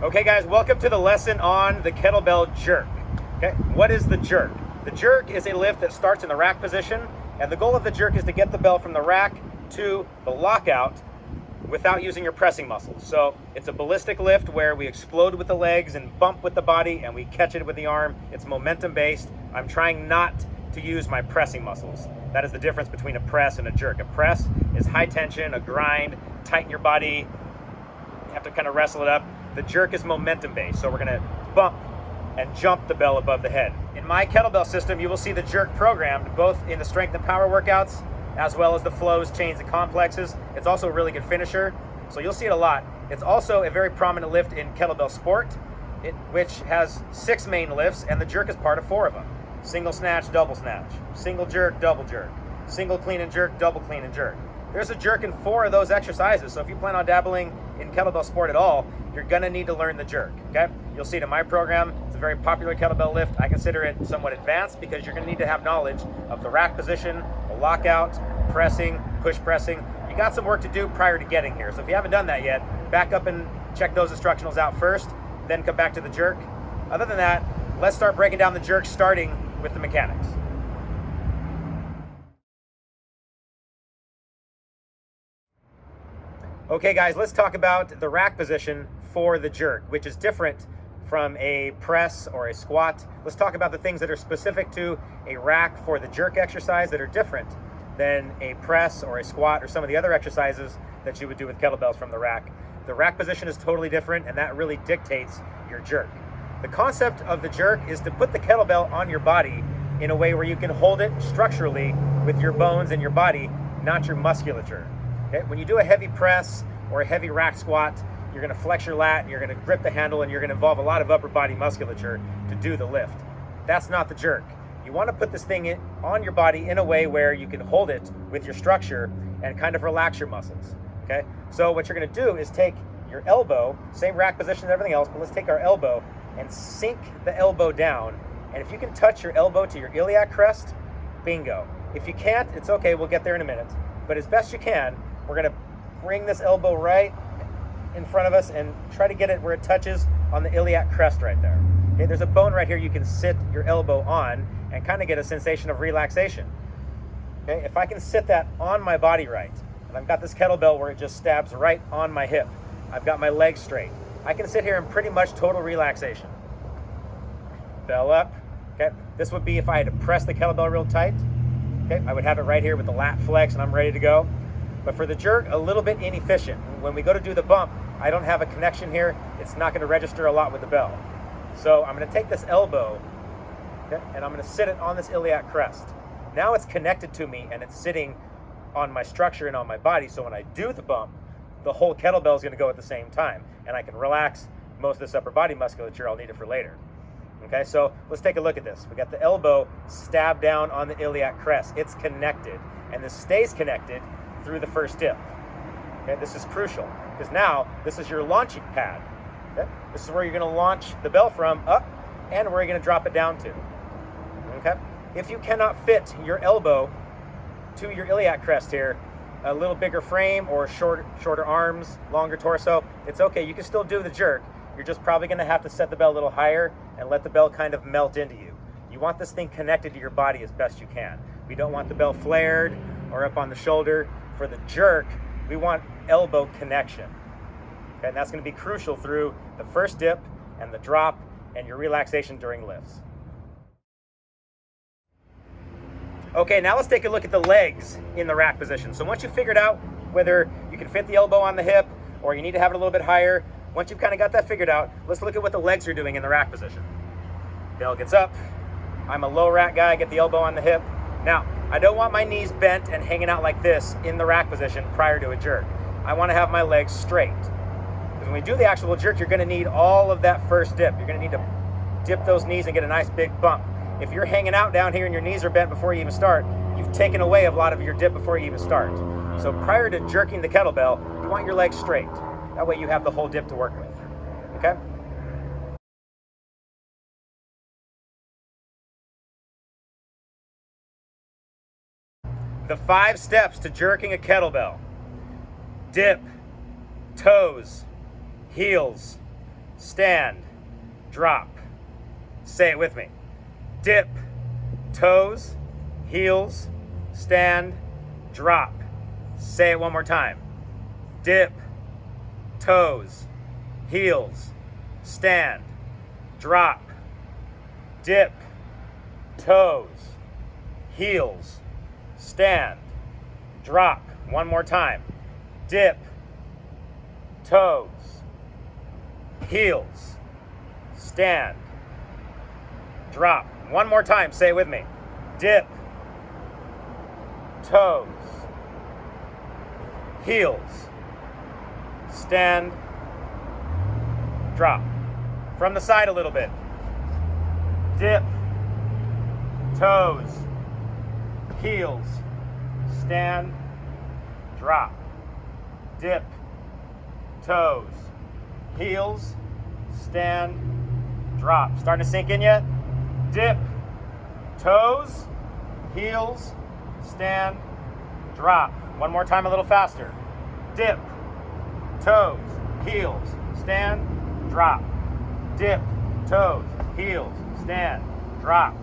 Okay guys, welcome to the lesson on the kettlebell jerk. Okay, what is the jerk? The jerk is a lift that starts in the rack position, and the goal of the jerk is to get the bell from the rack to the lockout without using your pressing muscles. So it's a ballistic lift where we explode with the legs and bump with the body and we catch it with the arm. It's momentum based. I'm trying not to use my pressing muscles. That is the difference between a press and a jerk. A press is high tension, a grind, tighten your body, you have to kind of wrestle it up. The jerk is momentum based, so we're gonna bump and jump the bell above the head. In my kettlebell system, you will see the jerk programmed both in the strength and power workouts, as well as the flows, chains, and complexes. It's also a really good finisher, so you'll see it a lot. It's also a very prominent lift in kettlebell sport, which has 6 main lifts, and the jerk is part of 4 of them. Single snatch, double snatch, single jerk, double jerk, single clean and jerk, double clean and jerk. There's a jerk in 4 of those exercises, so if you plan on dabbling in kettlebell sport at all, you're gonna need to learn the jerk, okay? You'll see it in my program. It's a very popular kettlebell lift. I consider it somewhat advanced because you're gonna need to have knowledge of the rack position, the lockout, pressing, push pressing. You got some work to do prior to getting here. So if you haven't done that yet, back up and check those instructionals out first, then come back to the jerk. Other than that, let's start breaking down the jerk, starting with the mechanics. Okay guys, let's talk about the rack position for the jerk, which is different from a press or a squat. Let's talk about the things that are specific to a rack for the jerk exercise that are different than a press or a squat or some of the other exercises that you would do with kettlebells from the rack. The rack position is totally different, and that really dictates your jerk. The concept of the jerk is to put the kettlebell on your body in a way where you can hold it structurally with your bones and your body, not your musculature. Okay? When you do a heavy press or a heavy rack squat, you're gonna flex your lat and you're gonna grip the handle and you're gonna involve a lot of upper body musculature to do the lift. That's not the jerk. You wanna put this thing on your body in a way where you can hold it with your structure and kind of relax your muscles, okay? So what you're gonna do is take your elbow, same rack position as everything else, but let's take our elbow and sink the elbow down. And if you can touch your elbow to your iliac crest, bingo. If you can't, it's okay, we'll get there in a minute. But as best you can, we're gonna bring this elbow right in front of us and try to get it where it touches on the iliac crest right there. Okay, there's a bone right here you can sit your elbow on and kind of get a sensation of relaxation. Okay, if I can sit that on my body right, and I've got this kettlebell where it just stabs right on my hip, I've got my legs straight, I can sit here in pretty much total relaxation. Bell up, okay? This would be if I had to press the kettlebell real tight. Okay, I would have it right here with the lat flex and I'm ready to go. But for the jerk, a little bit inefficient. When we go to do the bump, I don't have a connection here. It's not gonna register a lot with the bell. So I'm gonna take this elbow, okay, and I'm gonna sit it on this iliac crest. Now it's connected to me and it's sitting on my structure and on my body. So when I do the bump, the whole kettlebell is gonna go at the same time. And I can relax most of this upper body musculature. I'll need it for later. Okay, so let's take a look at this. We got the elbow stabbed down on the iliac crest. It's connected, and this stays connected through the first dip. Okay, this is crucial, because now this is your launching pad. Okay? This is where you're gonna launch the bell from, up, and where you're gonna drop it down to. Okay? If you cannot fit your elbow to your iliac crest here, a little bigger frame or shorter arms, longer torso, it's okay, you can still do the jerk. You're just probably gonna have to set the bell a little higher and let the bell kind of melt into you. You want this thing connected to your body as best you can. We don't want the bell flared or up on the shoulder. For the jerk, we want elbow connection. Okay, and that's gonna be crucial through the first dip and the drop and your relaxation during lifts. Okay, now let's take a look at the legs in the rack position. So once you've figured out whether you can fit the elbow on the hip or you need to have it a little bit higher, once you've kind of got that figured out, let's look at what the legs are doing in the rack position. Bell gets up. I'm a low rack guy, get the elbow on the hip. Now, I don't want my knees bent and hanging out like this in the rack position prior to a jerk. I want to have my legs straight. Because when we do the actual jerk, you're going to need all of that first dip. You're going to need to dip those knees and get a nice big bump. If you're hanging out down here and your knees are bent before you even start, you've taken away a lot of your dip before you even start. So prior to jerking the kettlebell, you want your legs straight. That way you have the whole dip to work with, okay? The 5 steps to jerking a kettlebell: dip, toes, heels, stand, drop. Say it with me. Dip, toes, heels, stand, drop. Say it one more time. Dip, toes, heels, stand, drop. Dip, toes, heels, stand, drop. One more time. Dip, toes, heels, stand, drop. One more time. Say it with me. Dip, toes, heels, stand, drop. From the side a little bit. Dip, toes, heels, stand, drop. Dip, toes, heels, stand, drop. Starting to sink in yet? Dip, toes, heels, stand, drop. One more time, a little faster. Dip, toes, heels, stand, drop. Dip, toes, heels, stand, drop.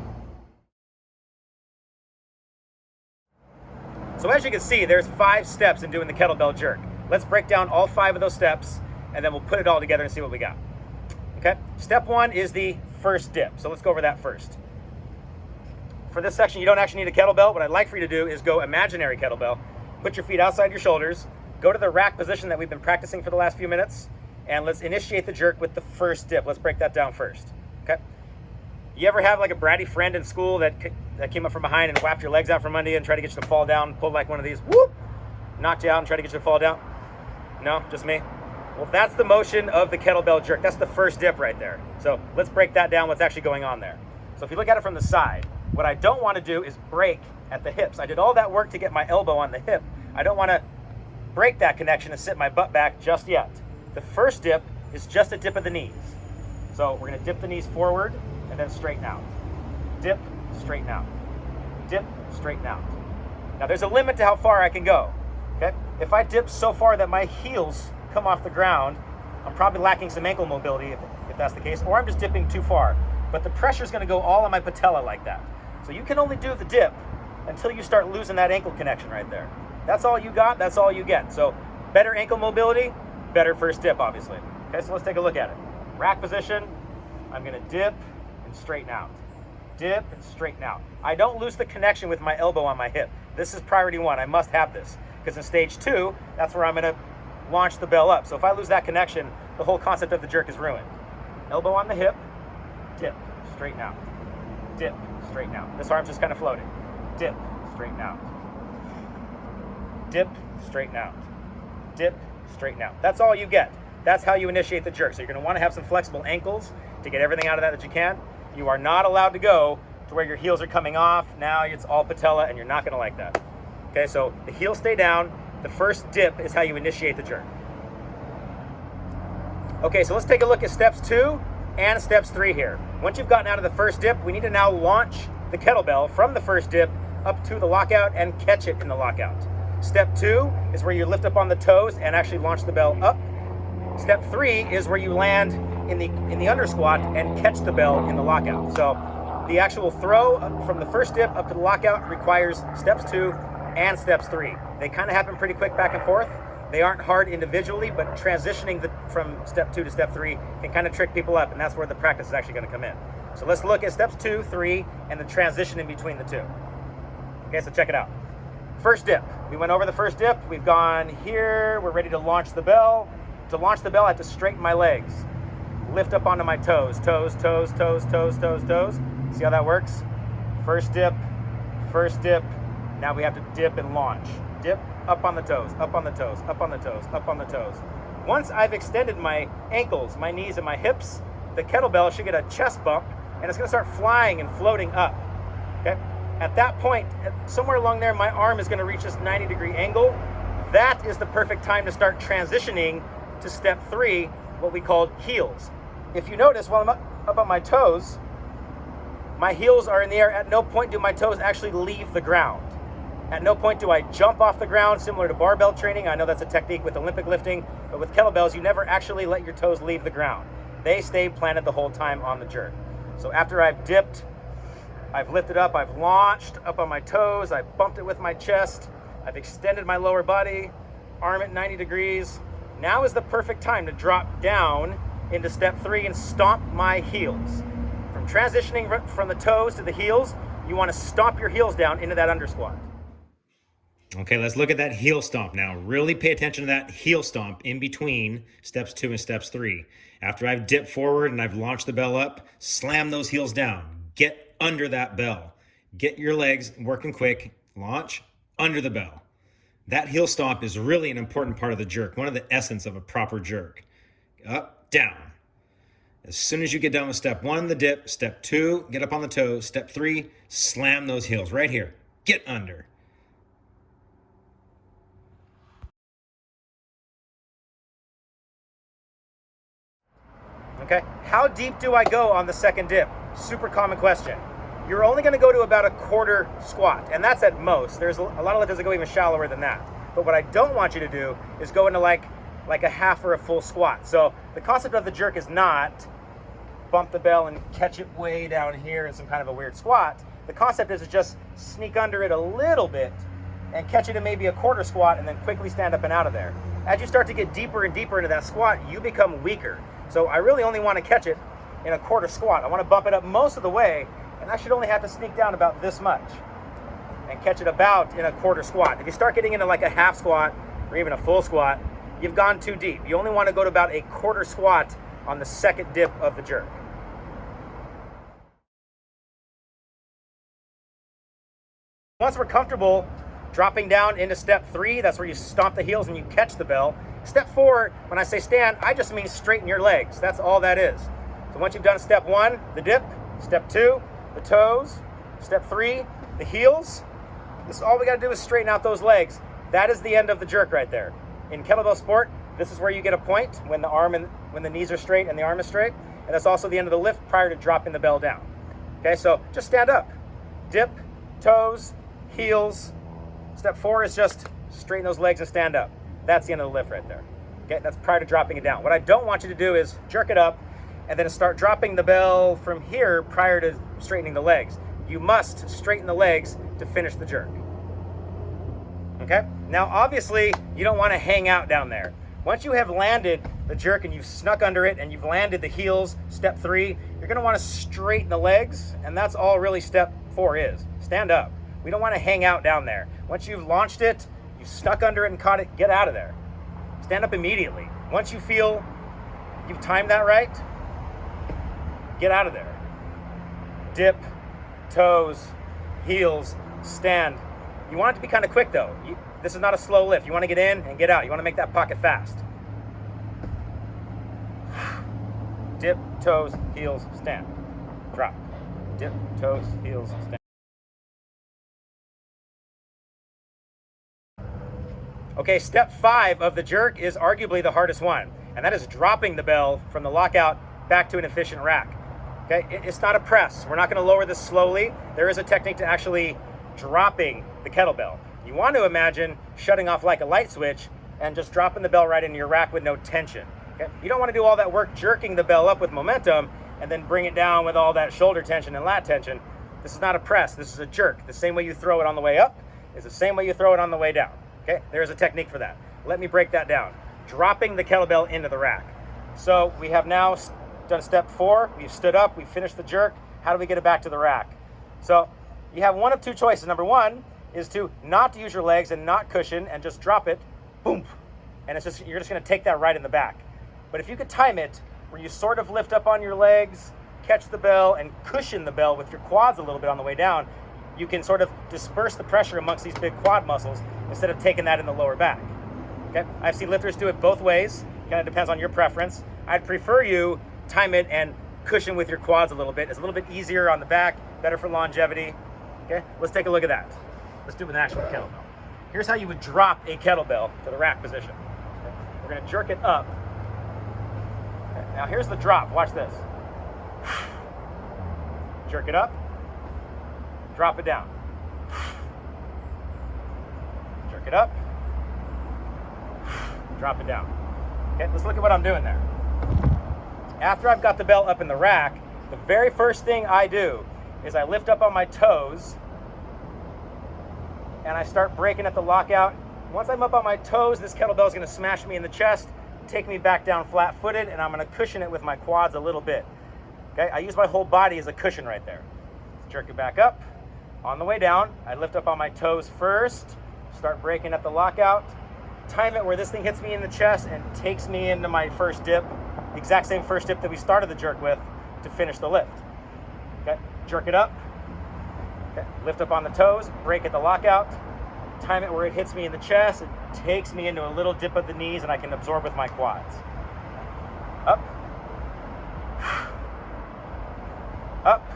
So as you can see, there's 5 steps in doing the kettlebell jerk. Let's break down all 5 of those steps, and then we'll put it all together and see what we got. Okay, step 1 is the first dip. So let's go over that first. For this section, you don't actually need a kettlebell. What I'd like for you to do is go imaginary kettlebell. Put your feet outside your shoulders. Go to the rack position that we've been practicing for the last few minutes, and let's initiate the jerk with the first dip. Let's break that down first. Okay. You ever have like a bratty friend in school that came up from behind and whapped your legs out from under you and tried to get you to fall down, pulled like one of these, whoop, knocked you out and tried to get you to fall down? No, just me? Well, that's the motion of the kettlebell jerk. That's the first dip right there. So let's break that down, what's actually going on there. So if you look at it from the side, what I don't want to do is break at the hips. I did all that work to get my elbow on the hip. I don't want to break that connection and sit my butt back just yet. The first dip is just a dip of the knees. So we're going to dip the knees forward and then straighten out. Dip, straighten out. Dip, straighten out. Now there's a limit to how far I can go. Okay? If I dip so far that my heels come off the ground, I'm probably lacking some ankle mobility if that's the case, or I'm just dipping too far. But the pressure is going to go all on my patella like that. So you can only do the dip until you start losing that ankle connection right there. That's all you got, that's all you get. So better ankle mobility, better first dip, obviously. Okay, so let's take a look at it. Rack position, I'm going to dip and straighten out. Dip and straighten out. I don't lose the connection with my elbow on my hip. This is priority 1. I must have this, because in stage 2, that's where I'm going to launch the bell up. So if I lose that connection, the whole concept of the jerk is ruined. Elbow on the hip, dip, straighten out. Dip, straighten out. This arm's just kind of floating. Dip, straighten out. Dip, straighten out. Dip, straighten out. That's all you get. That's how you initiate the jerk. So you're going to want to have some flexible ankles to get everything out of that you can. You are not allowed to go to where your heels are coming off. Now it's all patella, and you're not going to like that. Okay, so the heels stay down. The first dip is how you initiate the jerk. Okay, so let's take a look at steps 2 and steps 3 here. Once you've gotten out of the first dip, we need to now launch the kettlebell from the first dip up to the lockout and catch it in the lockout. Step 2 is where you lift up on the toes and actually launch the bell up. Step 3 is where you land in the under squat and catch the bell in the lockout. So the actual throw from the first dip up to the lockout requires steps 2 and steps 3. They kind of happen pretty quick back and forth. They aren't hard individually, but transitioning from step 2 to step 3 can kind of trick people up, and that's where the practice is actually going to come in. So let's look at steps 2, 3, and the transition in between the two. Okay, so check it out. First dip. We went over the first dip. We've gone here. We're ready to launch the bell. To launch the bell, I have to straighten my legs. Lift up onto my toes. Toes, toes, toes, toes, toes, toes. See how that works? First dip, first dip. Now we have to dip and launch. Dip, up on the toes, up on the toes, up on the toes, up on the toes. Once I've extended my ankles, my knees, and my hips, the kettlebell should get a chest bump, and it's going to start flying and floating up. Okay? At that point, somewhere along there, my arm is going to reach this 90-degree angle. That is the perfect time to start transitioning to step 3, what we call heels. If you notice, while I'm up on my toes, my heels are in the air. At no point do my toes actually leave the ground. At no point do I jump off the ground, similar to barbell training. I know that's a technique with Olympic lifting, but with kettlebells, you never actually let your toes leave the ground. they stay planted the whole time on the jerk. So after I've dipped, I've lifted up, I've launched up on my toes, I've bumped it with my chest, I've extended my lower body, arm at 90 degrees. Now is the perfect time to drop down into step 3 and stomp my heels. From transitioning from the toes to the heels, you want to stomp your heels down into that under squat. Okay, let's look at that heel stomp now. Really pay attention to that heel stomp in between steps 2 and steps 3. After I've dipped forward and I've launched the bell up, slam those heels down. Get under that bell. Get your legs working quick. Launch under the bell. That heel stomp is really an important part of the jerk, one of the essence of a proper jerk. Up, down. As soon as you get done with step 1, the dip, step 2, get up on the toes, step 3, slam those heels right here. Get under. Okay, how deep do I go on the second dip? Super common question. You're only going to go to about a quarter squat, and that's at most. There's a lot of lifters that go even shallower than that. But what I don't want you to do is go into like a half or a full squat. So the concept of the jerk is not bump the bell and catch it way down here in some kind of a weird squat. The concept is to just sneak under it a little bit and catch it in maybe a quarter squat and then quickly stand up and out of there. As you start to get deeper and deeper into that squat, you become weaker. So I really only want to catch it in a quarter squat. I want to bump it up most of the way, and I should only have to sneak down about this much and catch it about in a quarter squat. If you start getting into like a half squat or even a full squat, you've gone too deep. You only want to go to about a quarter squat on the second dip of the jerk. Once we're comfortable dropping down into step 3, that's where you stomp the heels and you catch the bell. Step 4, when I say stand, I just mean straighten your legs. That's all that is. So once you've done step 1, the dip, step 2, the toes, step 3, the heels, this is all we got to do is straighten out those legs. That is the end of the jerk right there. In kettlebell sport, this is where you get a point when the knees are straight and the arm is straight, and that's also the end of the lift prior to dropping the bell down. Okay, so just stand up, dip, toes, heels. Step 4 is just straighten those legs and stand up. That's the end of the lift right there. Okay, that's prior to dropping it down. What I don't want you to do is jerk it up and then start dropping the bell from here prior to straightening the legs. You must straighten the legs to finish the jerk. Okay, now obviously you don't want to hang out down there. Once you have landed the jerk and you've snuck under it and you've landed the heels, step 3, you're going to want to straighten the legs, and that's all really step 4 is. Stand up. We don't want to hang out down there. Once you've launched it, you've stuck under it and caught it, get out of there. Stand up immediately. Once you feel you've timed that right, get out of there. Dip, toes, heels, stand. You want it to be kind of quick though. This is not a slow lift. You want to get in and get out. You want to make that pocket fast. Dip, toes, heels, stand. Drop. Dip, toes, heels, stand. Okay, step 5 of the jerk is arguably the hardest one, and that is dropping the bell from the lockout back to an efficient rack. Okay, it's not a press. We're not going to lower this slowly. There is a technique to actually dropping the kettlebell. You want to imagine shutting off like a light switch and just dropping the bell right into your rack with no tension. Okay, you don't want to do all that work jerking the bell up with momentum and then bring it down with all that shoulder tension and lat tension. This is not a press. This is a jerk. The same way you throw it on the way up is the same way you throw it on the way down. Okay, there's a technique for that. Let me break that down. Dropping the kettlebell into the rack. So we have now done step 4. We've stood up. We've finished the jerk. How do we get it back to the rack? So you have one of two choices. Number 1 is to not use your legs and not cushion and just drop it, boom, and you're just going to take that right in the back. But if you could time it where you sort of lift up on your legs, catch the bell, and cushion the bell with your quads a little bit on the way down, you can sort of disperse the pressure amongst these big quad muscles instead of taking that in the lower back. Okay, I've seen lifters do it both ways. Kind of depends on your preference. I'd prefer you time it and cushion with your quads a little bit. It's a little bit easier on the back, better for longevity. Okay, let's take a look at that. Let's do it with an actual kettlebell. Here's how you would drop a kettlebell to the rack position. Okay? We're going to jerk it up. Okay, now here's the drop. Watch this. Jerk it up. Drop it down. Jerk it up. Drop it down. Okay, let's look at what I'm doing there. After I've got the bell up in the rack, the very first thing I do is I lift up on my toes and I start breaking at the lockout. Once I'm up on my toes, this kettlebell is going to smash me in the chest, take me back down flat-footed, and I'm going to cushion it with my quads a little bit. Okay, I use my whole body as a cushion right there. Jerk it back up. On the way down, I lift up on my toes first, start breaking at the lockout, time it where this thing hits me in the chest and takes me into my first dip, the exact same first dip that we started the jerk with to finish the lift. Okay, jerk it up. Okay, lift up on the toes, break at the lockout, time it where it hits me in the chest, it takes me into a little dip of the knees and I can absorb with my quads. Up. Up.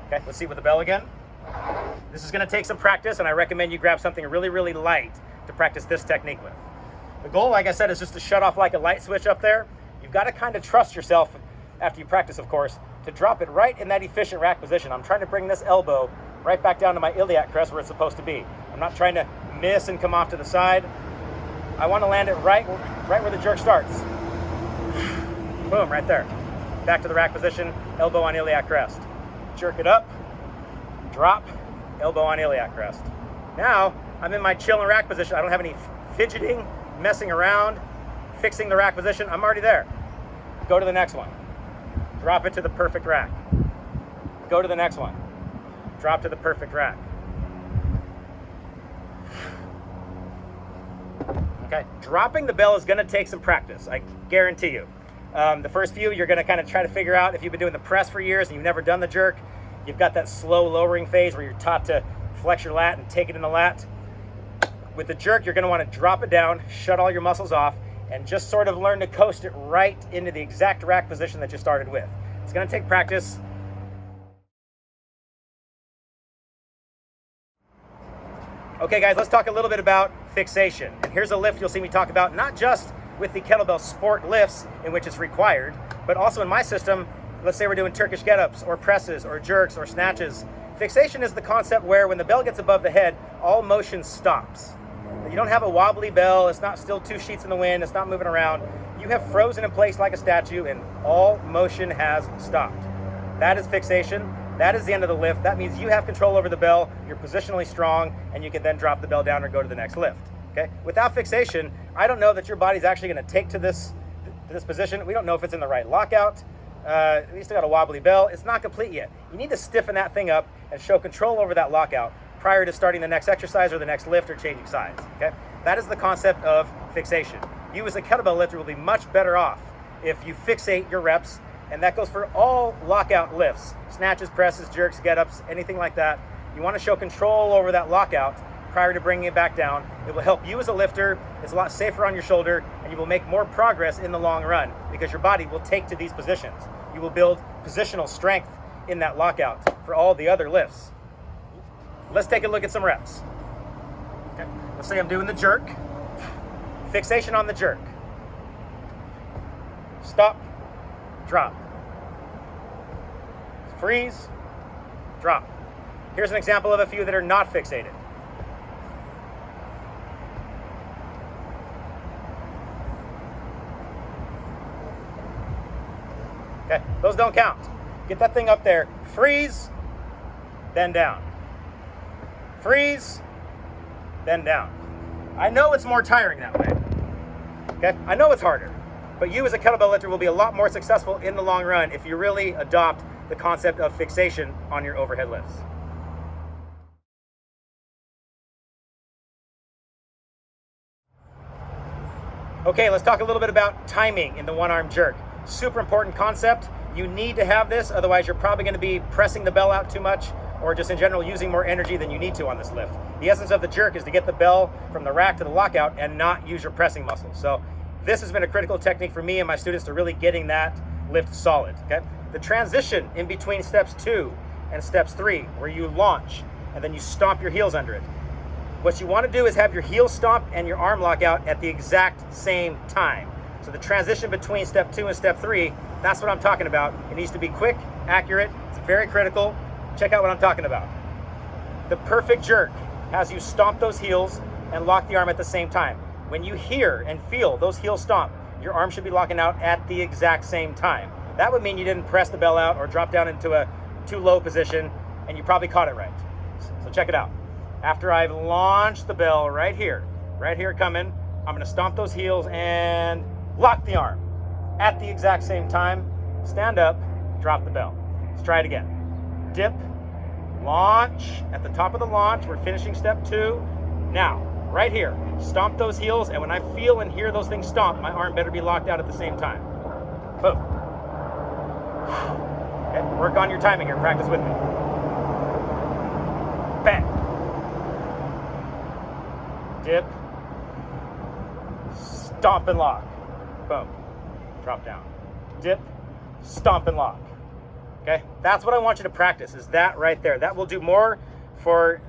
Okay, let's see with the bell again. This is going to take some practice, and I recommend you grab something really, really light to practice this technique with. The goal, like I said, is just to shut off like a light switch up there. You've got to kind of trust yourself, after you practice, of course, to drop it right in that efficient rack position. I'm trying to bring this elbow right back down to my iliac crest where it's supposed to be. I'm not trying to miss and come off to the side. I want to land it right where the jerk starts. Boom, right there. Back to the rack position, elbow on iliac crest. Jerk it up, drop, elbow on iliac crest. Now, I'm in my chill and rack position. I don't have any fidgeting, messing around, fixing the rack position. I'm already there. Go to the next one. Drop it to the perfect rack. Go to the next one. Drop to the perfect rack. Okay, dropping the bell is gonna take some practice, I guarantee you. The first few, you're gonna kind of try to figure out, if you've been doing the press for years and you've never done the jerk, you've got that slow lowering phase where you're taught to flex your lat and take it in the lat. With the jerk, you're gonna wanna drop it down, shut all your muscles off, and just sort of learn to coast it right into the exact rack position that you started with. It's gonna take practice. Okay guys, let's talk a little bit about fixation. And here's a lift you'll see me talk about, not just with the kettlebell sport lifts in which it's required, but also in my system. Let's say we're doing Turkish get-ups or presses or jerks or snatches. Fixation is the concept where when the bell gets above the head, all motion stops. You don't have a wobbly bell, it's not still two sheets in the wind, it's not moving around. You have frozen in place like a statue and all motion has stopped. That is fixation. That is the end of the lift. That means you have control over the bell, you're positionally strong, and you can then drop the bell down or go to the next lift. Okay? Without fixation, I don't know that your body's actually going to take to this position. We don't know if it's in the right lockout. We still got a wobbly bell. It's not complete yet. You need to stiffen that thing up and show control over that lockout prior to starting the next exercise or the next lift or changing sides. Okay? That is the concept of fixation. You as a kettlebell lifter will be much better off if you fixate your reps, and that goes for all lockout lifts, snatches, presses, jerks, get-ups, anything like that. You want to show control over that lockout prior to bringing it back down. It will help you as a lifter. It's a lot safer on your shoulder, and you will make more progress in the long run because your body will take to these positions. You will build positional strength in that lockout for all the other lifts. Let's take a look at some reps. Okay. Let's say I'm doing the jerk. Fixation on the jerk. Stop, drop. Freeze, drop. Here's an example of a few that are not fixated. Okay, those don't count. Get that thing up there. Freeze, then down. Freeze, then down. I know it's more tiring that way. Okay, I know it's harder. But you as a kettlebell lifter will be a lot more successful in the long run if you really adopt the concept of fixation on your overhead lifts. Okay, let's talk a little bit about timing in the one-arm jerk. Super important concept. You need to have this, otherwise you're probably going to be pressing the bell out too much or just in general using more energy than you need to on this lift. The essence of the jerk is to get the bell from the rack to the lockout and not use your pressing muscles. So this has been a critical technique for me and my students to really getting that lift solid. Okay? The transition in between steps 2 and steps 3, where you launch and then you stomp your heels under it. What you want to do is have your heel stomp and your arm lock out at the exact same time. So the transition between step 2 and step 3, that's what I'm talking about. It needs to be quick, accurate, it's very critical. Check out what I'm talking about. The perfect jerk has you stomp those heels and lock the arm at the same time. When you hear and feel those heels stomp, your arm should be locking out at the exact same time. That would mean you didn't press the bell out or drop down into a too low position, and you probably caught it right. So check it out. After I've launched the bell right here coming, I'm gonna stomp those heels and lock the arm at the exact same time. Stand up, drop the bell. Let's try it again. Dip, launch. At the top of the launch, we're finishing step 2. Now, right here, stomp those heels, and when I feel and hear those things stomp, my arm better be locked out at the same time. Boom. Okay, work on your timing here. Practice with me. Bang. Dip. Stomp and lock. Boom. Drop down. Dip. Stomp and lock. Okay, that's what I want you to practice, is that right there. That will do more for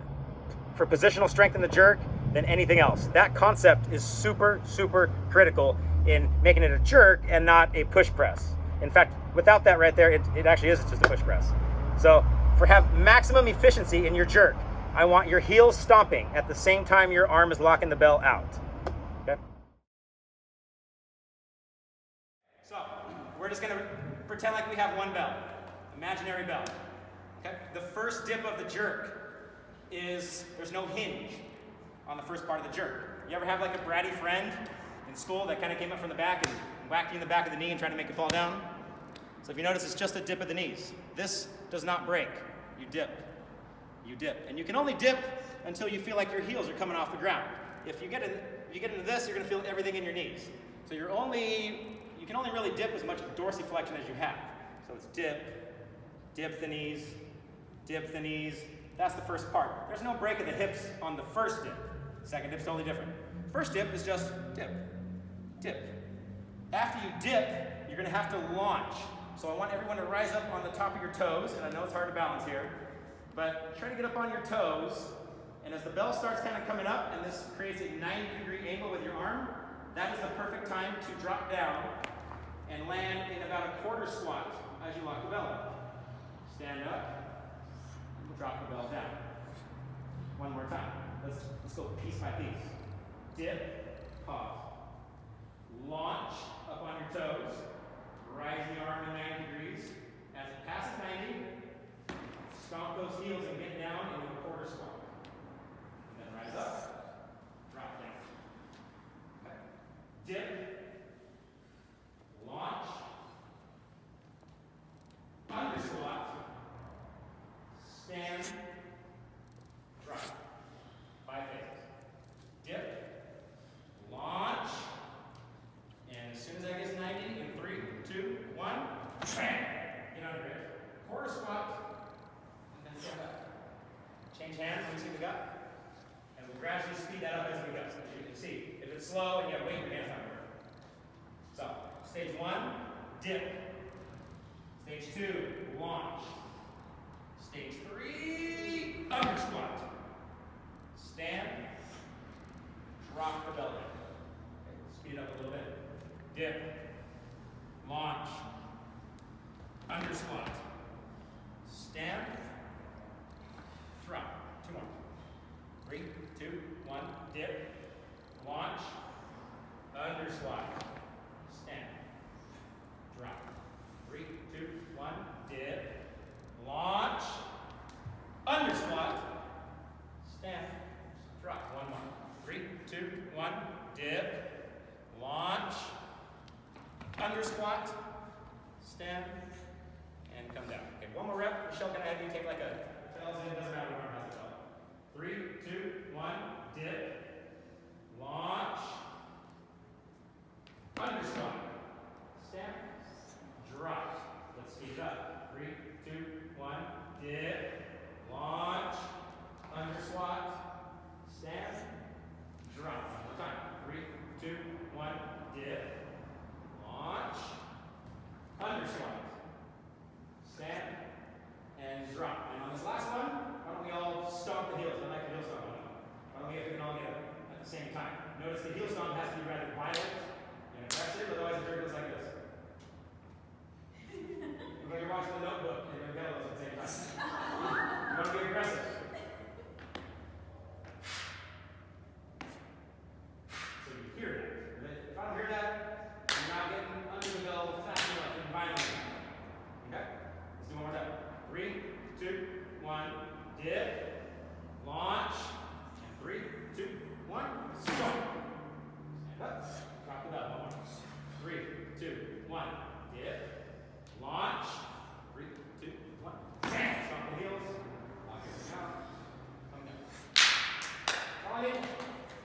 positional strength in the jerk than anything else. That concept is super, super critical in making it a jerk and not a push press. In fact, without that right there, it actually is just a push press. So have maximum efficiency in your jerk, I want your heels stomping at the same time your arm is locking the bell out. Okay? So we're just gonna pretend like we have one bell, imaginary bell. Okay? The first dip of the jerk is, there's no hinge on the first part of the jerk. You ever have like a bratty friend in school that kind of came up from the back and whacked you in the back of the knee and tried to make you fall down? So if you notice, it's just a dip of the knees. This does not break. You dip. You dip. And you can only dip until you feel like your heels are coming off the ground. If you get into this, you're going to feel everything in your knees. So you can only really dip as much dorsiflexion as you have. So it's dip, dip the knees, dip the knees. That's the first part. There's no break of the hips on the first dip. Second dip's totally different. First dip is just dip, dip. After you dip, you're going to have to launch. So I want everyone to rise up on the top of your toes, and I know it's hard to balance here, but try to get up on your toes, and as the bell starts kind of coming up, and this creates a 90-degree angle with your arm, that is the perfect time to drop down and land in about a quarter squat as you lock the bell up. Stand up, and drop the bell down. One more time. Let's go piece by piece. Dip, pause. Launch up on your toes. Rise the arm to 90 degrees. As it passes 90, stomp those heels and get down into a quarter squat. And then rise up, drop down. Okay. Dip, launch, under squat, stand, drop. 5 phases. Dip, launch, and as soon as I get 90, in 3, 2, 1, bang! Get under it. Quarter squat, and then stand up. Change hands when you see the gut, and we'll gradually speed that up as we go. As you can see, if it's slow and you have weight, your hands not going to work. So, stage 1, dip. Stage 2, launch. Stage 3, under squat. Stand, drop the bell down. Okay, speed it up a little bit. Dip, launch, under squat, stand, drop. 2 more. 3, 2, 1, dip, launch, under squat, stand, drop. 3, 2, 1, dip, launch, under squat, stand, drop. 1 more. 3, 2, 1, dip, launch, under squat, stand, and come down. Okay, one more rep. Michelle, can I have you take like a, it doesn't matter what arm has it all. 3, 2, 1, dip, launch, under squat, stand, drop. Let's speed it up. 3, 2, 1, dip, launch, under squat, stand, drop. One more time. 3, 2, 1, dip, launch, under squat, stand, and drop. And on this last one, why don't we all stomp the heels? I like the heel stomp one. Why don't we get all together at the same time? Notice the heel stomp has to be rather violent and aggressive, otherwise the jerk looks like this. But you're watching the Notebook and you're bellows at the same time. You want to be aggressive. So you hear that. If I don't hear that, I'm 3, 2, 1, dip.